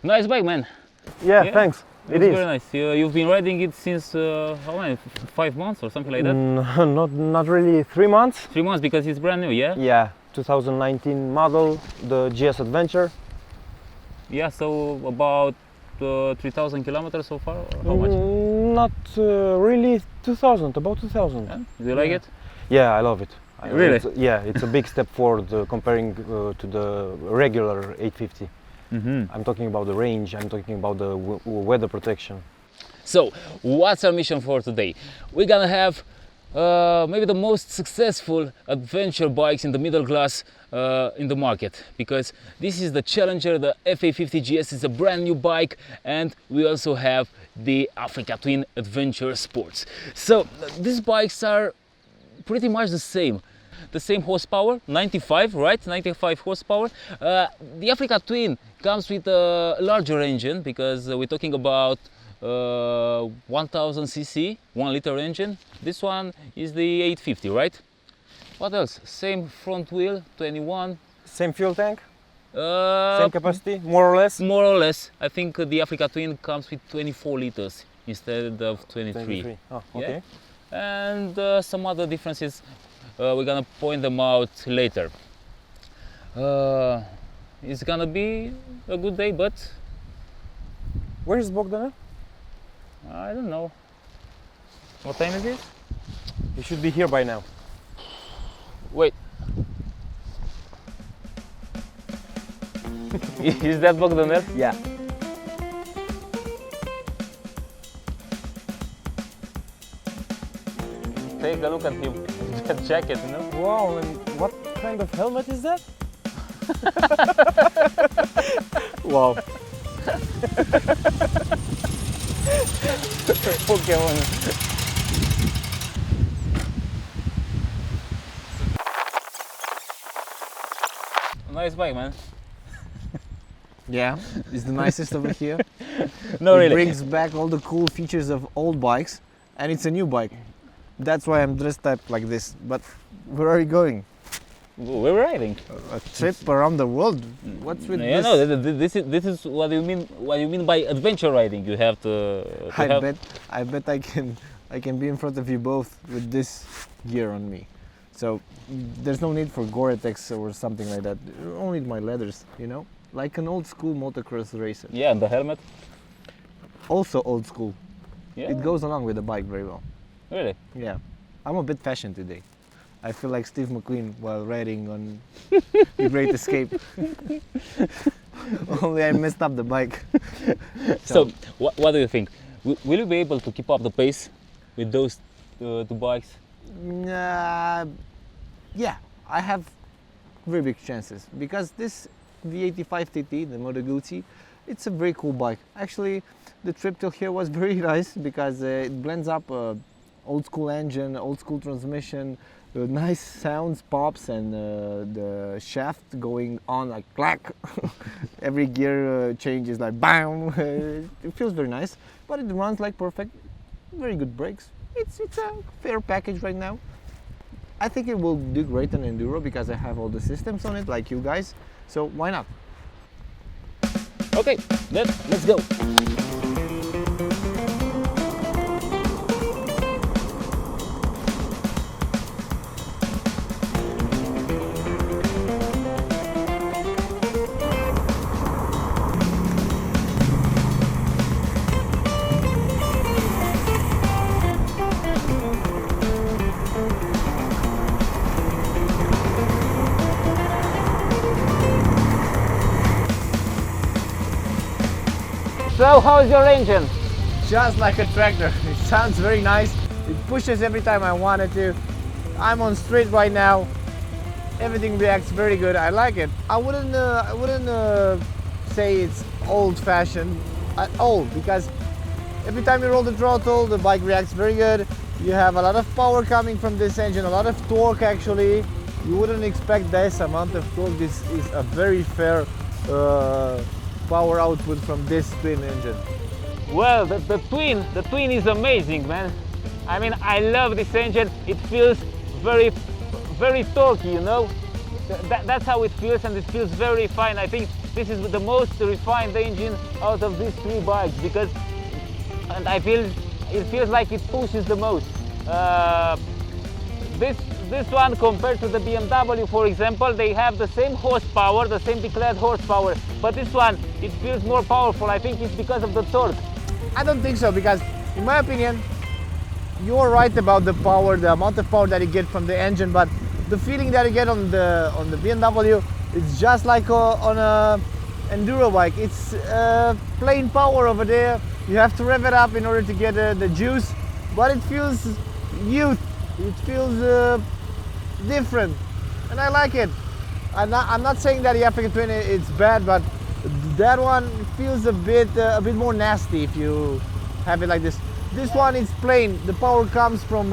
Nice bike, man. Yeah, thanks. It is very nice. You've been riding it since how many? 5 months or something like that? not really 3 months. 3 months because it's brand new, yeah? Yeah, 2019 model, the GS Adventure. Yeah, so about 3,000 kilometers so far, or how much? Not really 2000, about 2000. Yeah? Do you like it? Yeah, I love it. Really? It's a big step forward comparing to the regular 850. I'm talking about the range, I'm talking about the weather protection. So, what's our mission for today? We're gonna have maybe the most successful adventure bikes in the middle class in the market, because this is the Challenger, the F850GSA is a brand new bike, and we also have the Africa Twin Adventure Sports. So these bikes are pretty much the same horsepower, 95, right? 95 horsepower. The Africa Twin comes with a larger engine because we're talking about 1000 cc, 1 liter engine. This one is the 850, right? What else? Same front wheel, 21. Same fuel tank? Same capacity, more or less? More or less. I think the Africa Twin comes with 24 liters instead of 23. Oh, okay. Yeah? And some other differences, we're gonna point them out later. It's gonna be a good day, but Where is Bogdan? I don't know. What time is it? He should be here by now. Wait. Is that Bogdan? Yeah. Take a look at him. That jacket, you know? Wow, and what kind of helmet is that? Wow. Pokemon. Nice bike, man. Yeah, it's the nicest over here. No, It really. brings back all the cool features of old bikes, and it's a new bike. That's why I'm dressed up like this. But where are you going? We're riding. A trip around the world? What's with Yeah, this? no, this is what you mean. What you mean by adventure riding? You have to. I bet I can be in front of you both with this gear on me. So there's no need for Gore-Tex or something like that. You only need my leathers, you know, like an old school motocross racer. Yeah, and the helmet. Also old school. Yeah. It goes along with the bike very well. Really. Yeah, I'm a bit fashion today. I feel like Steve McQueen while riding on The Great Escape. Only I messed up the bike. So, what do you think? Will you be able to keep up the pace with those two bikes? Yeah, I have very big chances because this V85 TT, the Moto Guzzi, it's a very cool bike. Actually, the trip till here was very nice because it blends up old school engine, old school transmission, nice sounds, pops, and the shaft going on like clack. Every gear change is like bam. It feels very nice, but it runs like perfect. Very good brakes. It's a fair package right now. I think it will do great on enduro because I have all the systems on it, like you guys. So why not? Okay, let's go. So, how's your engine? Just like a tractor. It sounds very nice. It pushes every time I want it to. I'm on street right now. Everything reacts very good. I like it. I wouldn't say it's old-fashioned at all because every time you roll the throttle, the bike reacts very good. You have a lot of power coming from this engine, a lot of torque actually. You wouldn't expect this amount of torque. This is a very fair power output from this twin engine. Well, the twin is amazing, man. I mean, I love this engine. It feels very, very torquey, you know. That's how it feels, and it feels very fine. I think this is the most refined engine out of these three bikes, because, and I feel it feels like it pushes the most. This one compared to the BMW, for example, they have the same horsepower, the same declared horsepower, but this one, it feels more powerful. I think it's because of the torque. I don't think so, because in my opinion, you're right about the power, the amount of power that you get from the engine, but the feeling that you get on the BMW, it's just like on a enduro bike. It's plain power over there. You have to rev it up in order to get the juice, but it feels youth. It feels different, and I like it. I'm not saying that the F850 it's bad, but that one feels a bit more nasty if you have it like this. This one is plain. The power comes from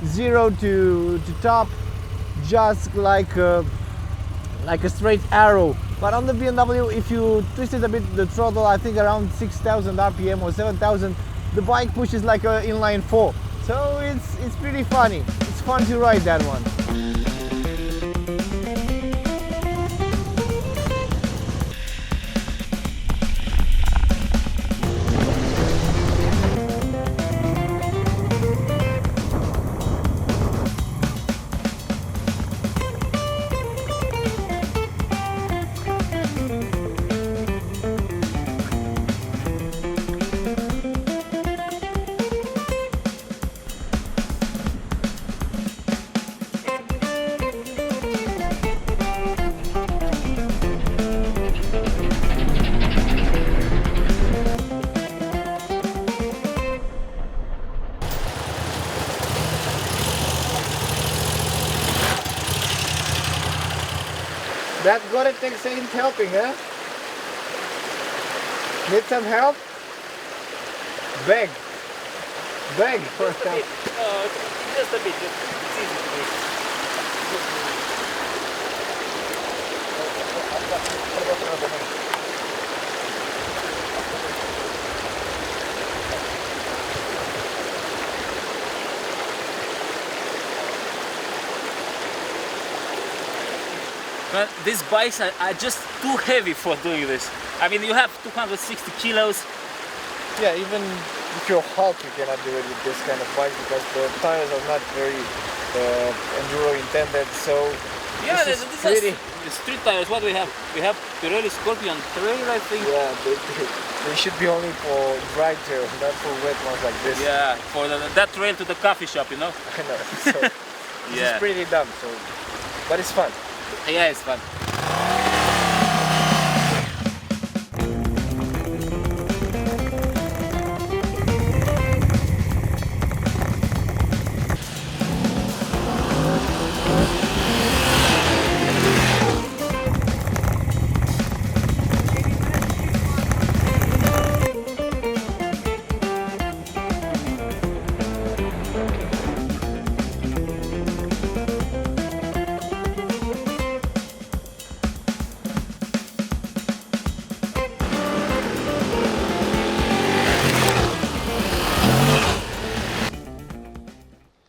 0 to top, just like a straight arrow. But on the BMW, if you twist it a bit, the throttle, I think around 6,000 RPM or 7,000, the bike pushes like an inline 4. So it's pretty funny. It's fun to ride that one. That Gore-Tex ain't helping, huh? Need some help? Beg. Beg for help. Just a bit. It's easy to do. But these bikes are just too heavy for doing this. I mean, you have 260 kilos. Yeah, even if you're Hulk, you cannot do it with this kind of bike because the tires are not very enduro intended. So yeah, this is these pretty. are street tires. What do we have? We have Pirelli Scorpion Trail, I think. Yeah, they should be only for dry trails, not for wet ones like this. Yeah, for that trail to the coffee shop, you know. I know. So this is pretty dumb. So, but it's fun. Yeah, it's fun.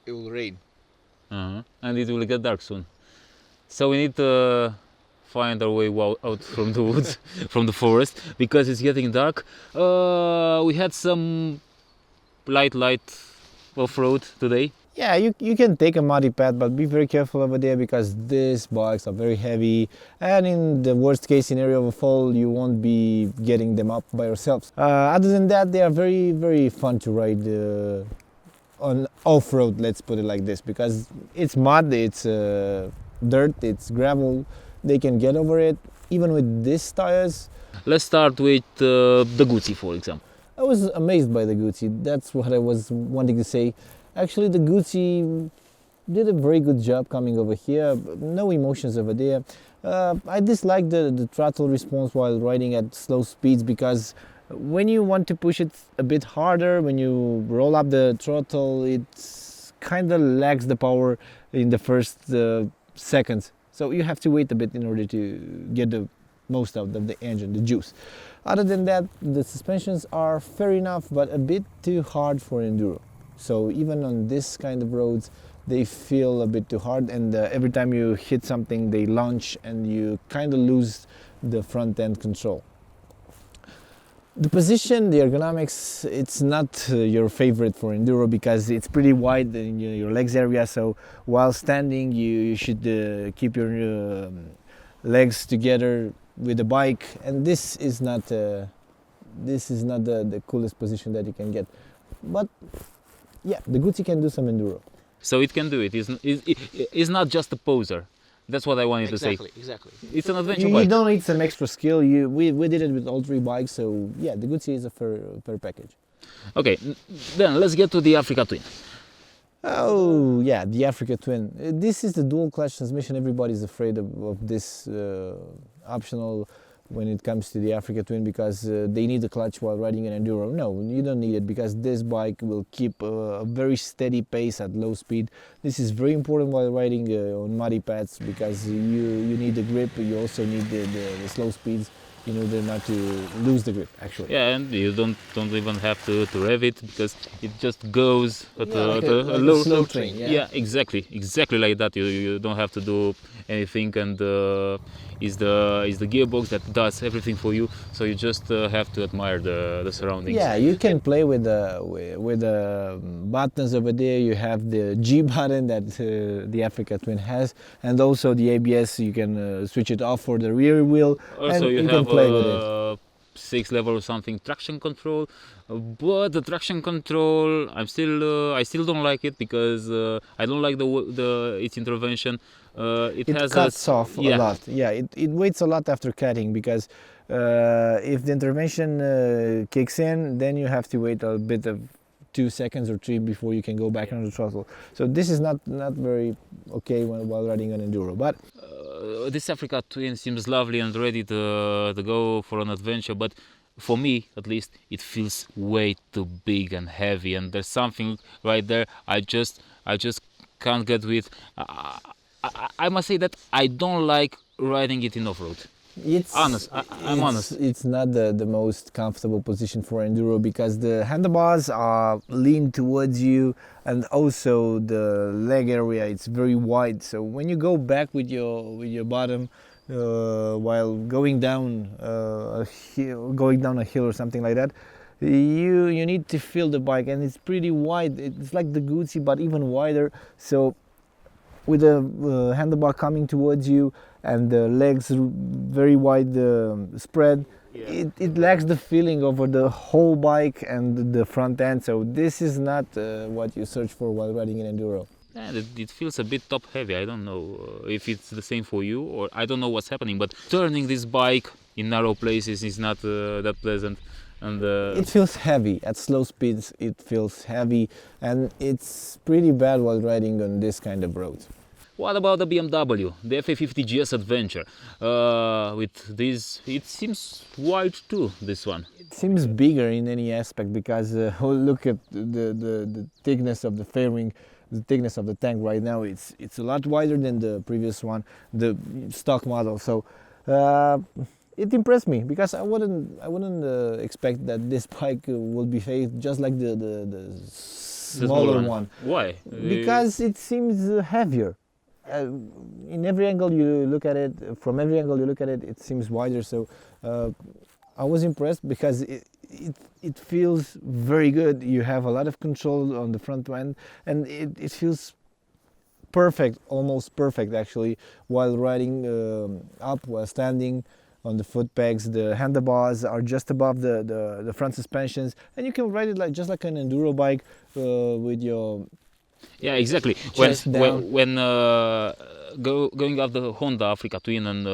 It will rain. And it will get dark soon. So we need to find our way out from the woods, from the forest, because it's getting dark. We had some light off-road today. Yeah, you can take a muddy path, but be very careful over there because these bikes are very heavy, and in the worst case scenario of a fall, you won't be getting them up by yourselves. Other than that, they are very, very fun to ride on off-road, let's put it like this, because it's mud, it's dirt, it's gravel. They can get over it, even with these tires. Let's start with the Guzzi, for example. I was amazed by the Guzzi. That's what I was wanting to say. Actually, the Guzzi did a very good job coming over here. No emotions over there. I dislike the throttle response while riding at slow speeds, because when you want to push it a bit harder, when you roll up the throttle, it kind of lags the power in the first seconds. So you have to wait a bit in order to get the most out of the engine, the juice. Other than that, the suspensions are fair enough, but a bit too hard for enduro. So even on this kind of roads, they feel a bit too hard, and every time you hit something they launch and you kind of lose the front end control. The position, the ergonomics, it's not your favorite for enduro because it's pretty wide in your legs area, so while standing you should keep your legs together with the bike, and this is not the coolest position that you can get. But yeah, the Guzzi can do some enduro. So it can do it. It's not just a poser. That's what I wanted to say. Exactly. It's an adventure You bike. don't need some extra skill. We did it with all three bikes, so yeah, the Guzzi is a fair package. Okay, then let's get to the Africa Twin. Oh yeah, the Africa Twin. This is the dual clutch transmission. Everybody's afraid of this optional when it comes to the Africa Twin because they need the clutch while riding an enduro. No, you don't need it because this bike will keep a very steady pace at low speed. This is very important while riding on muddy paths because you need the grip. You also need the slow speeds in order not to lose the grip, actually. Yeah, and you don't even have to rev it because it just goes at like a a low slow train. Yeah, exactly like that. You don't have to do anything, and is the gearbox that does everything for you. So you just have to admire the surroundings. Yeah, you can play with the buttons over there. You have the G button that the Africa Twin has, and also the ABS. You can switch it off for the rear wheel. Also, and you can have play with it. 6 level or something traction control, but the traction control I still don't like it because I don't like its intervention. It has cuts off a yeah. lot. Yeah, it waits a lot after cutting because if the intervention kicks in, then you have to wait a bit of 2 seconds or 3 before you can go back on the throttle. So this is not very okay while riding an enduro. But this Africa Twin seems lovely and ready to go for an adventure, but for me at least it feels way too big and heavy, and there's something right there I just can't get with. I must say that I don't like riding it in off-road. I'm honest. It's not the most comfortable position for enduro because the handlebars are lean towards you, and also the leg area it's very wide. So when you go back with your bottom while going down a hill or something like that, you need to feel the bike, and it's pretty wide. It's like the Guzzi but even wider. So with the handlebar coming towards you and the legs very wide spread, it lacks the feeling over the whole bike and the front end. So this is not what you search for while riding an enduro. And it feels a bit top heavy. I don't know if it's the same for you, or I don't know what's happening, but turning this bike in narrow places is not that pleasant. And it feels heavy at slow speeds. It feels heavy, and it's pretty bad while riding on this kind of road. What about the BMW, the F850 GS Adventure? With this, it seems wide too, this one. It seems bigger in any aspect because look at the thickness of the fairing, the thickness of the tank right now. It's a lot wider than the previous one, the stock model. So it impressed me because I wouldn't expect that this bike will behave just like the smaller one. Why? Because it seems heavier. In every angle you look at it, from every angle you look at it, it seems wider. So I was impressed because it feels very good. You have a lot of control on the front end, and it feels perfect, almost perfect actually, while riding up, while standing on the foot pegs. The handlebars are just above the front suspensions, and you can ride it just like an enduro bike with your exactly. When going off the Honda Africa Twin and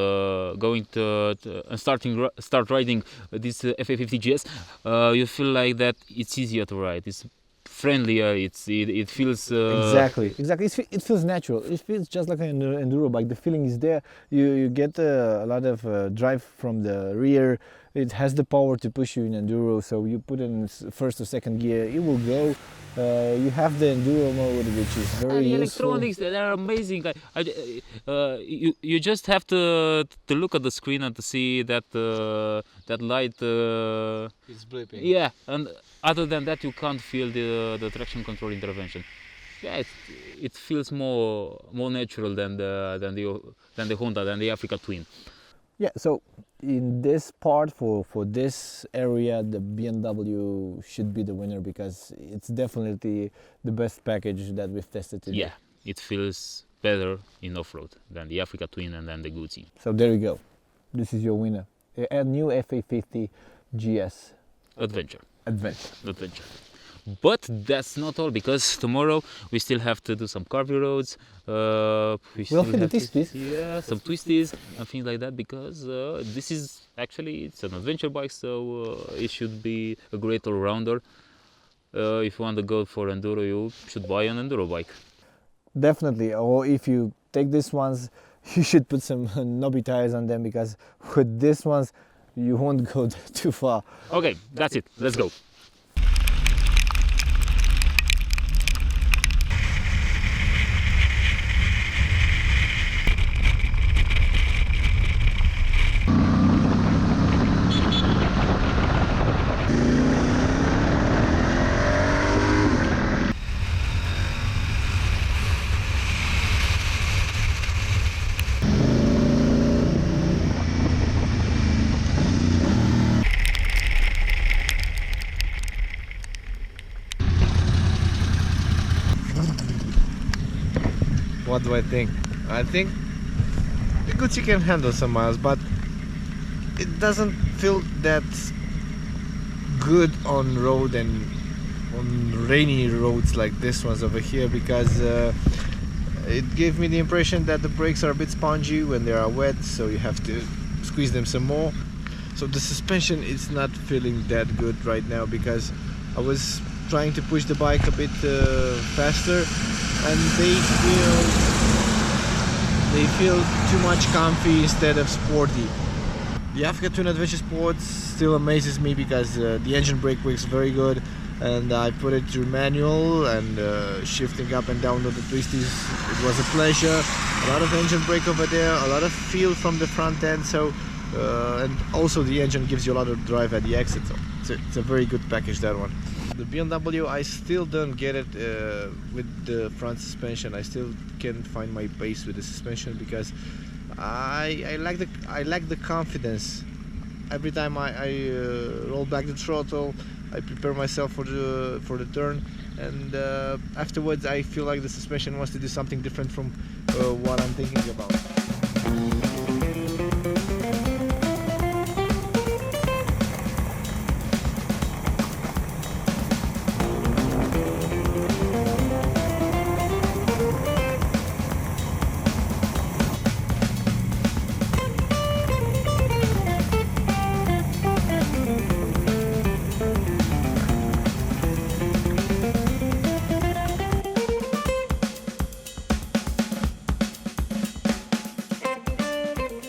going to start riding this F850 GS, you feel like that it's easier to ride. It's friendlier. It feels exactly. It feels natural. It feels just like an enduro bike. The feeling is there. You get a lot of drive from the rear. It has the power to push you in enduro. So you put it in first or second gear, it will go. You have the enduro mode, which is very useful. Electronics, they are amazing. You just have to look at the screen and to see that that light. It's blipping. Yeah, and other than that, you can't feel the traction control intervention. Yeah, it feels more natural than the Honda, than the Africa Twin. Yeah, so in this part, for this area, the BMW should be the winner because it's definitely the best package that we've tested today. Yeah, it feels better in off-road than the Africa Twin and then the Guzzi. So there you go. This is your winner. A new F850 GS Adventure. Adventure. But that's not all, because tomorrow we still have to do some carvy roads. We We'll hit the twisties. Yeah, some twisties and things like that, because this is actually, it's an adventure bike, so it should be a great all-rounder. If you want to go for enduro, you should buy an enduro bike. Definitely. Or if you take these ones, you should put some knobby tires on them, because with these ones you won't go too far. Okay, that's it. Let's go. What do I think? I think the Guzzi can handle some miles, but it doesn't feel that good on road and on rainy roads like this ones over here, because it gave me the impression that the brakes are a bit spongy when they are wet, so you have to squeeze them some more. So the suspension is not feeling that good right now, because I was trying to push the bike a bit faster, and they feel too much comfy instead of sporty. The Africa Twin Adventure Sport still amazes me, because the engine brake works very good, and I put it through manual, and shifting up and down on the twisties, it was a pleasure. A lot of engine brake over there, a lot of feel from the front end, so and also the engine gives you a lot of drive at the exit, so it's a very good package, that one. The BMW, I still don't get it with the front suspension. I still can't find my pace with the suspension, because I lack the confidence. Every time I roll back the throttle, I prepare myself for the turn, and afterwards I feel like the suspension wants to do something different from what I'm thinking about.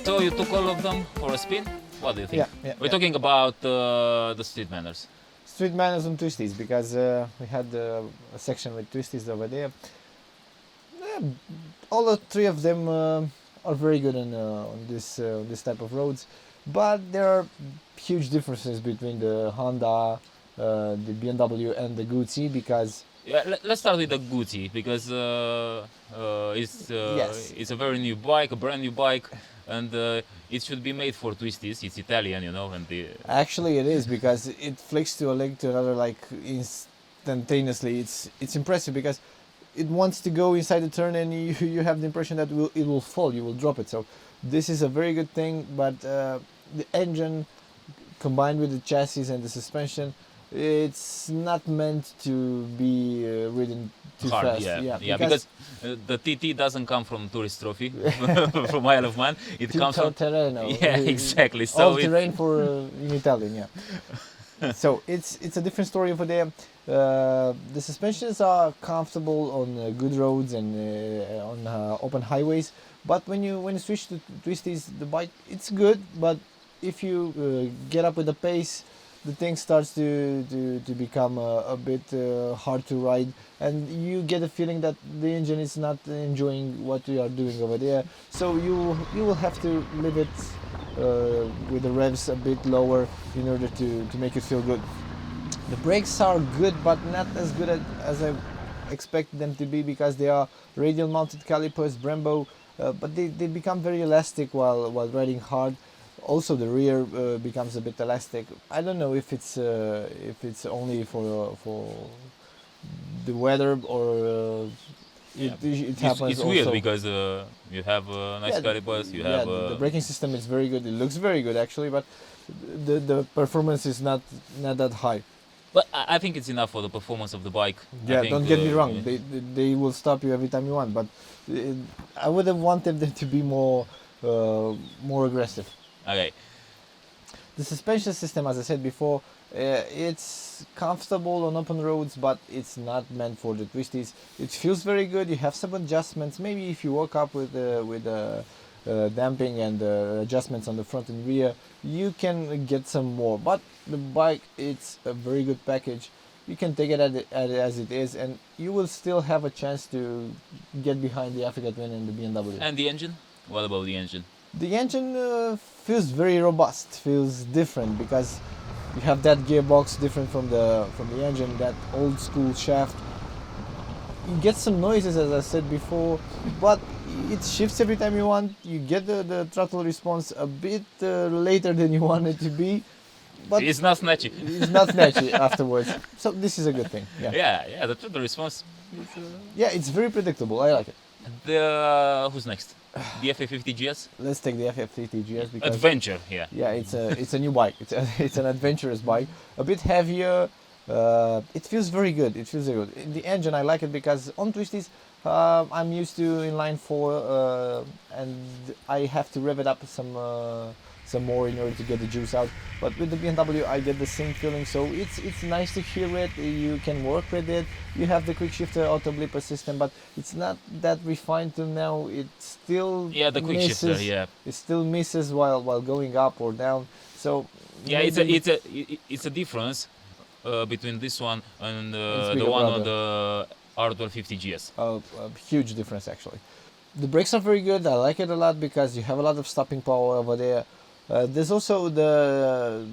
So you took all of them for a spin? What do you think? We're talking about the street manners. Street manners on twisties, because we had a section with twisties over there. All the three of them are very good on this type of roads, but there are huge differences between the Honda, the BMW and the Guzzi, because Let's start with the Guzzi, because it's a very new bike, a brand new bike, and it should be made for twisties. It's Italian, you know, and actually it is, because it flicks to a leg to another like instantaneously. It's impressive, because it wants to go inside the turn, and you have the impression that it will fall, you will drop it. So this is a very good thing, but the engine combined with the chassis and the suspension, it's not meant to be ridden too hard, fast. Because the TT doesn't come from Tourist Trophy, from Isle of Man. It comes from terreno. Yeah, exactly. So all terrain for in Italian, yeah. So it's a different story over there. The suspensions are comfortable on good roads and on open highways, but when you switch to twisties, the bike, it's good, but if you get up with the pace, the thing starts to become a bit hard to ride, and you get a feeling that the engine is not enjoying what you are doing over there. So you will have to leave it with the revs a bit lower in order to make it feel good. The brakes are good, but not as good as I expect them to be because they are radial mounted calipers, Brembo, but they become very elastic while riding hard. Also, the rear becomes a bit elastic. I don't know if it's only for the weather or it happens. It's also. weird because you have nice calipers. You have the braking system is very good. It looks very good actually, but the performance is not that high. But I think it's enough for the performance of the bike. Yeah, I think, don't get me wrong. They will stop you every time you want, but I would have wanted them to be more aggressive. Okay. The suspension system, as I said before, it's comfortable on open roads, but it's not meant for the twisties. It feels very good. You have some adjustments. Maybe if you work up with damping and adjustments on the front and rear, you can get some more. But the bike, it's a very good package. You can take it as it is, and you will still have a chance to get behind the Africa Twin and the BMW. And the engine? What about the engine? The engine feels very robust, feels different because you have that gearbox different from the engine, that old school shaft. You get some noises, as I said before, but it shifts every time you want. You get the throttle response a bit later than you want it to be, but It's not snatchy. it's not snatchy afterwards. So this is a good thing. Yeah, the response. Yeah, it's very predictable. I like it. Who's next? The F850GS? Let's take the F850GS because Adventure, yeah. yeah, it's a new bike. It's an adventurous bike, a bit heavier. It feels very good. It feels very good. The engine, I like it because on twisties, I'm used to inline 4, and I have to rev it up some more in order to get the juice out. But with the BMW, I get the same feeling. So it's nice to hear it. You can work with it. You have the quick shifter auto blipper system, but it's not that refined till now. It still The quick shifter, yeah. It still misses while going up or down. So Yeah, maybe it's a difference between this one and It's the bigger one on brother. the R1250GS. a huge difference actually. The brakes are very good. I like it a lot because you have a lot of stopping power over there. There's also the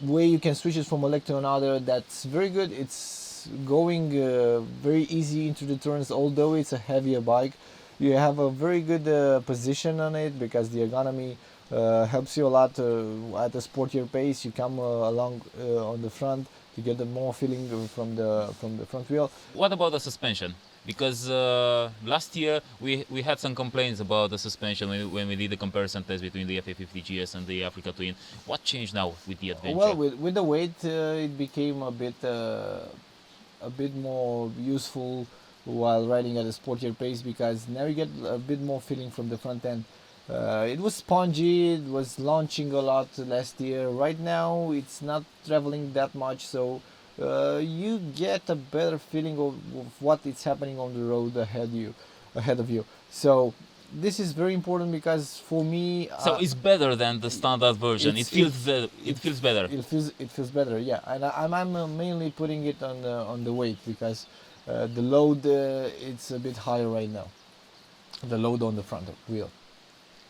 way you can switch it from a leg to another. That's very good. It's going very easy into the turns, although it's a heavier bike. You have a very good position on it because the ergonomy helps you a lot at a sportier pace. You come along on the front to get the more feeling from the front wheel. What about the suspension? Because last year we had some complaints about the suspension when we did the comparison test between the F850GS and the Africa Twin. What changed now with the Adventure? Well, with the weight, it became a bit more useful while riding at a sportier pace because now you get a bit more feeling from the front end. It was spongy, it was launching a lot last year. Right now it's not traveling that much, so you get a better feeling of what is happening on the road ahead of you. So this is very important because for me, so it's better than the standard version. It feels better. It feels better, yeah. And I'm mainly putting it on the weight because the load it's a bit higher right now. The load on the front wheel.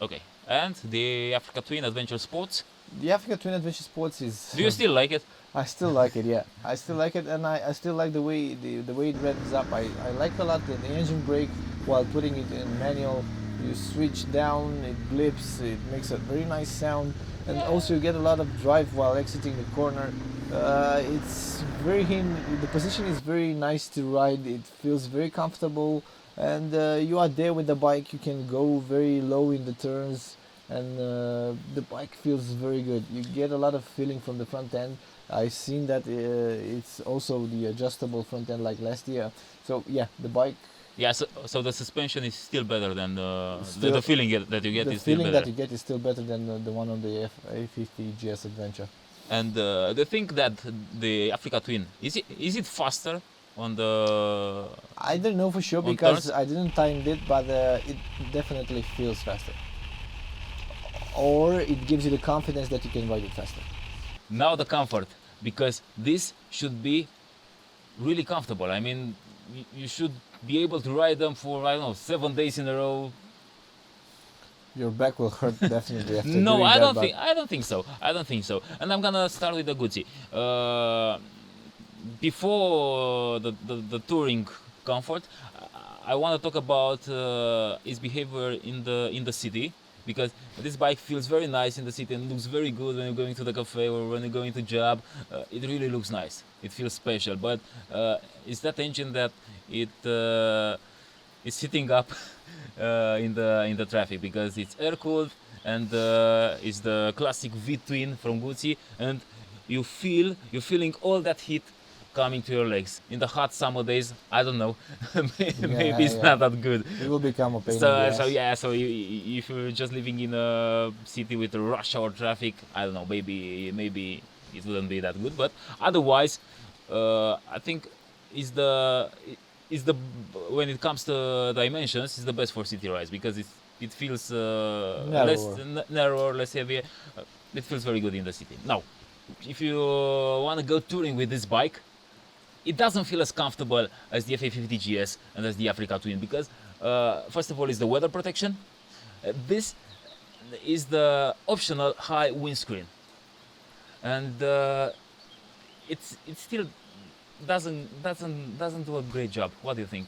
Okay. And the Africa Twin Adventure Sports? The Africa Twin Adventure Sports is. Do you still like it? I still like it, yeah. I still like it, and I still like the way it revs up. I like a lot the engine brake while putting it in manual. You switch down, it blips, it makes a very nice sound, and also you get a lot of drive while exiting the corner. The position is very nice to ride. It feels very comfortable, and you are there with the bike. You can go very low in the turns, and the bike feels very good. You get a lot of feeling from the front end. I've seen that it's also the adjustable front end like last year. So yeah, the bike. Yeah, so the suspension is still better than the feeling that you get is still better. The feeling that you get is still better than the one on the F850GS Adventure. And the thing that the Africa Twin, is it faster on the... I don't know for sure on because turns? I didn't time it, but it definitely feels faster. Or it gives you the confidence that you can ride it faster. Now the comfort, because this should be really comfortable. I mean, you should be able to ride them for, I don't know, 7 days in a row. Your back will hurt definitely after No, doing I that, don't think so. And I'm gonna start with the Guzzi. before the touring comfort, I want to talk about its behavior in the city, because this bike feels very nice in the city and looks very good when you're going to the cafe or when you're going to job. It really looks nice. It feels special, but it's that engine that it is sitting up in the traffic, because it's air cooled and it's the classic V twin from Guzzi, and you're feeling all that heat coming to your legs in the hot summer days. I don't know, maybe it's not that good. It will become a pain in the ass. So if you're just living in a city with rush hour traffic, I don't know, maybe it wouldn't be that good. But otherwise, I think is the when it comes to dimensions, is the best for city rides, because it feels narrower, less heavy. It feels very good in the city. Now, if you want to go touring with this bike, it doesn't feel as comfortable as the F850GS and as the Africa Twin, because first of all, it's the weather protection. This is the optional high windscreen, and it still doesn't do a great job. What do you think?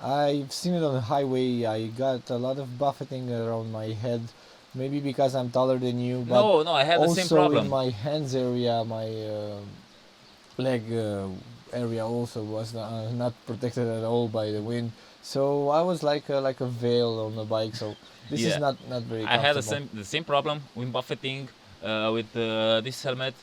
I've seen it on the highway. I got a lot of buffeting around my head. Maybe because I'm taller than you, but No, I had the same also problem. in my hands area, my leg area also was not protected at all by the wind. So I was like a veil on the bike. So this is not very I comfortable. had the same problem with buffeting with this helmet,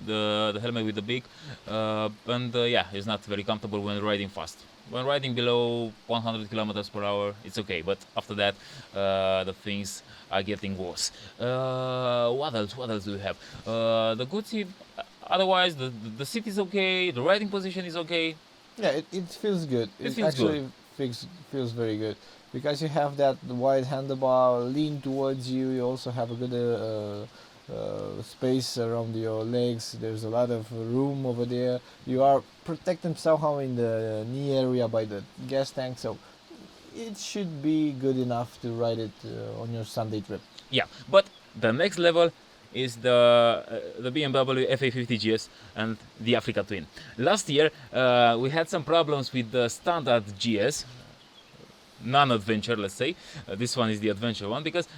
the helmet with the beak, and it's not very comfortable when riding fast. When riding below 100 kilometers per hour, it's okay, but after that, the things are getting worse. What else do we have? The Guzzi, otherwise, the seat is okay, the riding position is okay. Yeah, it feels good. It feels actually feels very good, because you have that wide handlebar lean towards you. You also have a good space around your legs. There's a lot of room over there. You are protected somehow in the knee area by the gas tank, so it should be good enough to ride it on your Sunday trip. Yeah, but the next level is the BMW F850GS and the Africa Twin. Last year we had some problems with the standard GS, non-adventure, let's say. This one is the adventure one, because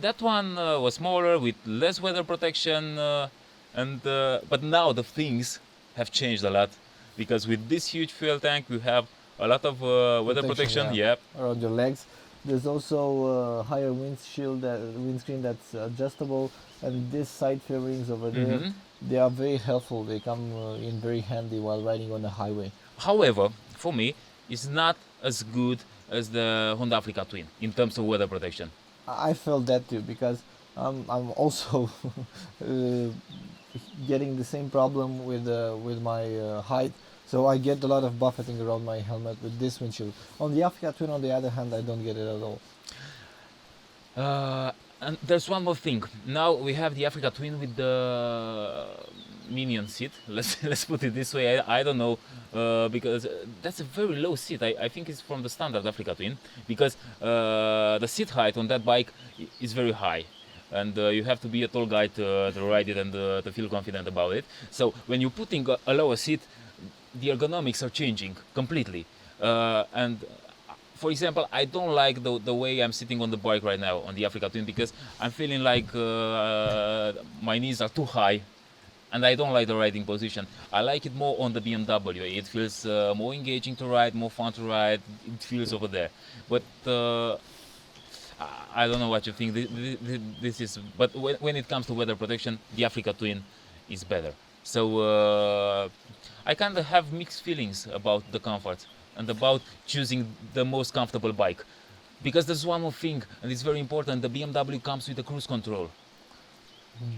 that one was smaller with less weather protection, but now the things have changed a lot, because with this huge fuel tank we have a lot of weather protection. Yeah, around your legs. There's also higher windscreen that's adjustable, and these side fairings over there, they are very helpful. They come in very handy while riding on the highway. However, for me, it's not as good as the Honda Africa Twin in terms of weather protection. I felt that too, because I'm also getting the same problem with my height. So I get a lot of buffeting around my helmet with this windshield. On the Africa Twin, on the other hand, I don't get it at all. And there's one more thing. Now we have the Africa Twin with the minion seat. Let's put it this way. I don't know, because that's a very low seat. I think it's from the standard Africa Twin, because the seat height on that bike is very high, and you have to be a tall guy to ride it and to feel confident about it. So when you're putting a lower seat, the ergonomics are changing completely. And for example, I don't like the way I'm sitting on the bike right now on the Africa Twin, because I'm feeling like my knees are too high, and I don't like the riding position. I like it more on the BMW. It feels more engaging to ride, more fun to ride. It feels over there. But I don't know what you think. This is. But when it comes to weather protection, the Africa Twin is better. So I kind of have mixed feelings about the comfort and about choosing the most comfortable bike, because there's one more thing, and it's very important. The BMW comes with a cruise control.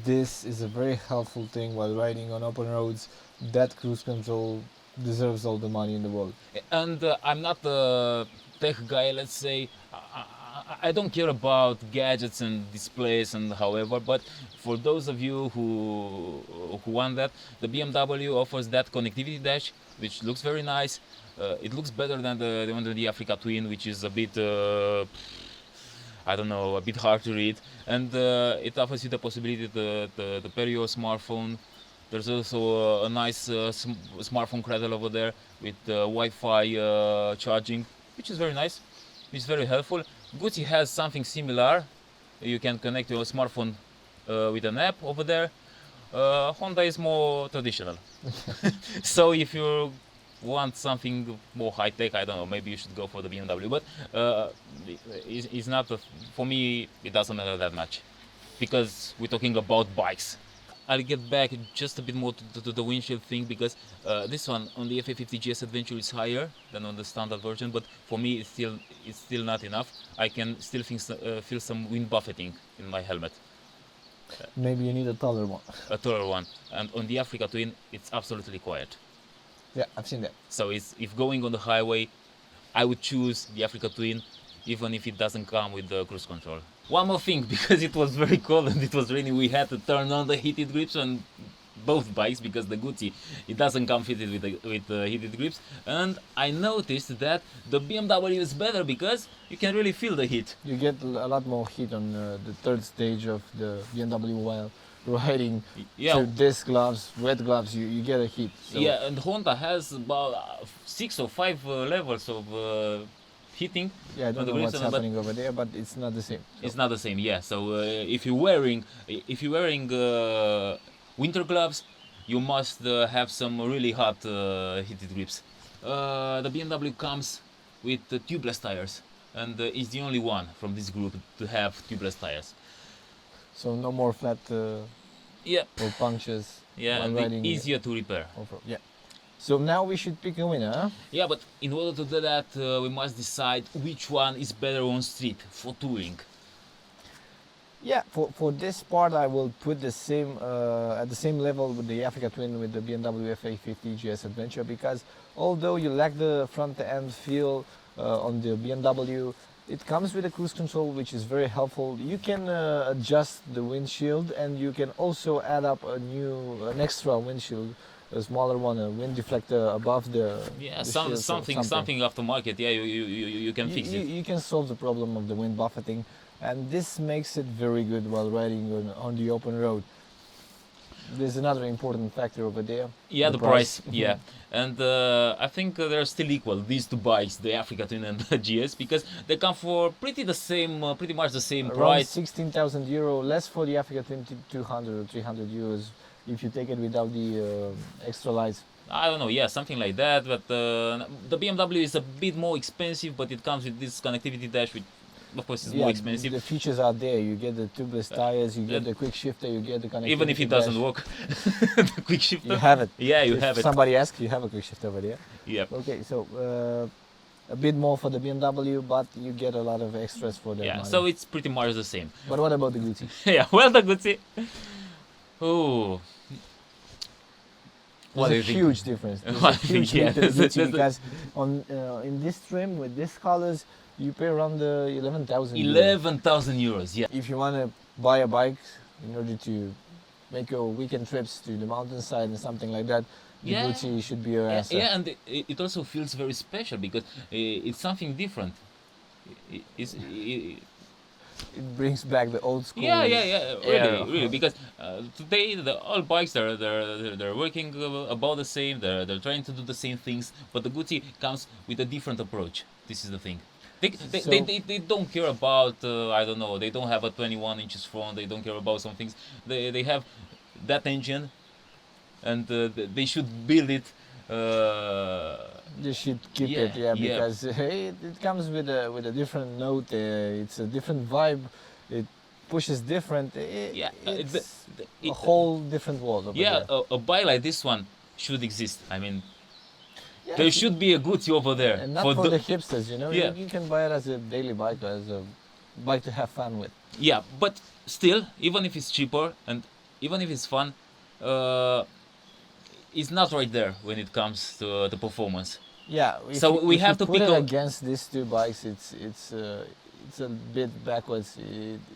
This is a very helpful thing while riding on open roads. That cruise control deserves all the money in the world. And I'm not a tech guy, let's say. I don't care about gadgets and displays and however, but for those of you who want that, the BMW offers that connectivity dash, which looks very nice. It looks better than the one with the Africa Twin, which is a bit, I don't know, a bit hard to read. And it offers you the possibility to pair your smartphone There's also a nice smartphone cradle over there with Wi-Fi charging, which is very nice. It's very helpful. Guzzi has something similar. You can connect your smartphone with an app over there. Honda is more traditional. So if you want something more high-tech, I don't know, maybe you should go for the BMW. But it's not, for me, it doesn't matter that much, because we're talking about bikes. I'll get back just a bit more to the windshield thing, because this one on the F850GSA Adventure is higher than on the standard version, but for me it's still not enough. I can still feel some wind buffeting in my helmet. Maybe you need a taller one. A taller one. And on the Africa Twin, it's absolutely quiet. Yeah, I've seen that. So if going on the highway, I would choose the Africa Twin, even if it doesn't come with the cruise control. One more thing, because it was very cold and it was raining, we had to turn on the heated grips on both bikes, because the Guzzi, it doesn't come fitted with heated grips. And I noticed that the BMW is better because you can really feel the heat. You get a lot more heat on the third stage of the BMW while riding. Yeah. So disc gloves, wet gloves, you get a heat. So Yeah, and Honda has about 6 or 5 levels of heating. yeah, I don't on the know grips, what's but happening over there, but it's not the same. So it's not the same, yeah. So if you're wearing winter gloves, you must have some really hot heated grips. The BMW comes with tubeless tires, and is the only one from this group to have tubeless tires. so no more flat Yeah, or punctures yeah, while and riding easier to repair. off-road. Yeah. So now we should pick a winner, huh? Yeah, but in order to do that, we must decide which one is better on street for touring. Yeah, for this part I will put the same at the same level with the Africa Twin with the BMW F850GSA Adventure, because although you lack the front end feel on the BMW, it comes with a cruise control, which is very helpful. You can adjust the windshield, and you can also add up an extra windshield, a smaller one, a wind deflector above the Yeah, the shield or something aftermarket. Yeah, you can fix it. You can solve the problem of the wind buffeting, and this makes it very good while riding on the open road. There's another important factor over there. Yeah, the price. Yeah, and I think they're still equal, these two bikes, the Africa Twin and the GS, because they come for pretty much the same Around price. 16,000 euro, less for the Africa 200 or 300 euros if you take it without the extra lights. I don't know, yeah, something like that. But the BMW is a bit more expensive, but it comes with this connectivity dash, which of course is more expensive. The features are there. You get the tubeless tires, you get the quick shifter, you get the connectivity. Even if it dash. doesn't work, the quick shifter. You have it. Yeah, you If have it. somebody asks, you have a quick shifter over there. Yeah. Okay, so a bit more for the BMW, but you get a lot of extras for that Yeah, money. so it's pretty much the same. But what about the Guzzi? Yeah, well, the Guzzi. Oh. What do you There's a think? huge difference. There's What a do you huge think? hit to the Yeah, Guzzi, because on in this trim with these colors, you pay around 11,000. 11,000 euros, yeah. If you want to buy a bike in order to make your weekend trips to the mountainside and something like that, the Yeah. Guzzi should be your Yeah, answer. yeah, and it also feels very special because it's something different. It brings back the old school. Yeah, really, era. really, because today all bikes they're working about the same. They're trying to do the same things, but the Guzzi comes with a different approach. This is the thing. They don't care about I don't know. They don't have a 21 inches front. They don't care about some things. They have that engine, and they should build it. They should keep Yeah, it, yeah, yeah. because it comes with a different note. It's a different vibe. It pushes different. Yeah, It's a whole different world. Over Yeah, there. a bike like this one should exist. I mean, Yeah, there should be a Guzzi over there. and not for the hipsters, you know. Yeah. You can buy it as a daily bike, as a bike to have fun with. Yeah, but still, even if it's cheaper and even if it's fun, it's not right there when it comes to the performance. Yeah. If So we if have you to put pick it a- against these two bikes. It's a bit backwards.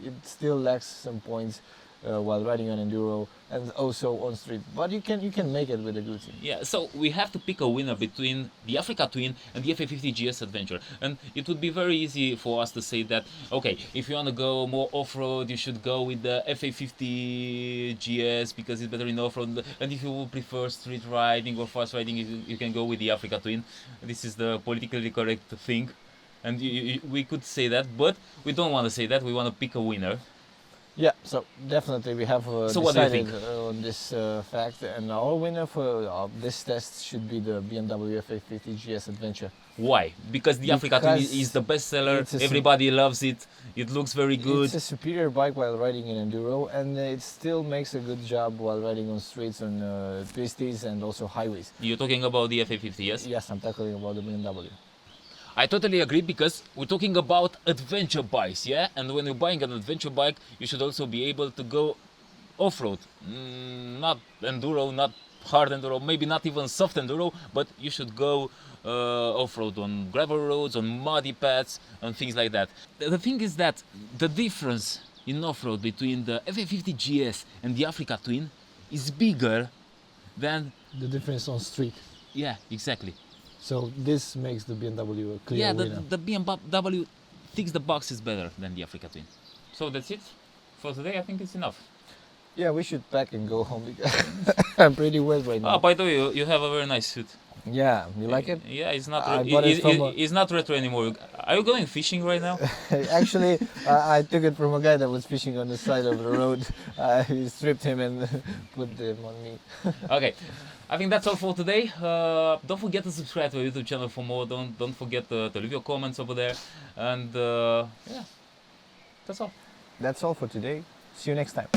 It still lacks some points. while riding on enduro and also on street. But you can make it with the Guzzi. Yeah, so we have to pick a winner between the Africa Twin and the F850GS Adventure. And it would be very easy for us to say that, okay, if you want to go more off-road, you should go with the F850GS because it's better in off-road. And if you prefer street riding or fast riding, you can go with the Africa Twin. This is the politically correct thing. And we could say that, but we don't want to say that. We want to pick a winner. Yeah, so definitely we have So what do you decided think? On this fact, and our winner for this test should be the BMW F850GS Adventure. Why? Because the Africa Twin Because is the best seller. it's a Everybody loves it. It looks very good. It's a superior bike while riding in enduro, and it still makes a good job while riding on streets, on twisties, and also highways. You're talking about the F850, yes? Yes, I'm talking about the BMW. I totally agree because we're talking about adventure bikes, yeah? And when you're buying an adventure bike, you should also be able to go off-road. Not enduro, not hard enduro, maybe not even soft enduro, but you should go off-road on gravel roads, on muddy paths, and things like that. The thing is that the difference in off-road between the F850GS and the Africa Twin is bigger than... The difference on street. Yeah, exactly. So this makes the BMW a clear Yeah, winner. the BMW ticks the boxes better than the Africa Twin. So that's it for today. I think it's enough. Yeah, we should pack and go home because I'm pretty wet right now. Oh, by the way, you have a very nice suit. Yeah, you like it? Yeah, it's not. I bought it from It's not retro anymore. Are you going fishing right now? Actually, I took it from a guy that was fishing on the side of the road. He stripped him and put them on me. Okay, I think that's all for today. Don't forget to subscribe to our YouTube channel for more. Don't forget to leave your comments over there. And yeah, that's all. That's all for today. See you next time.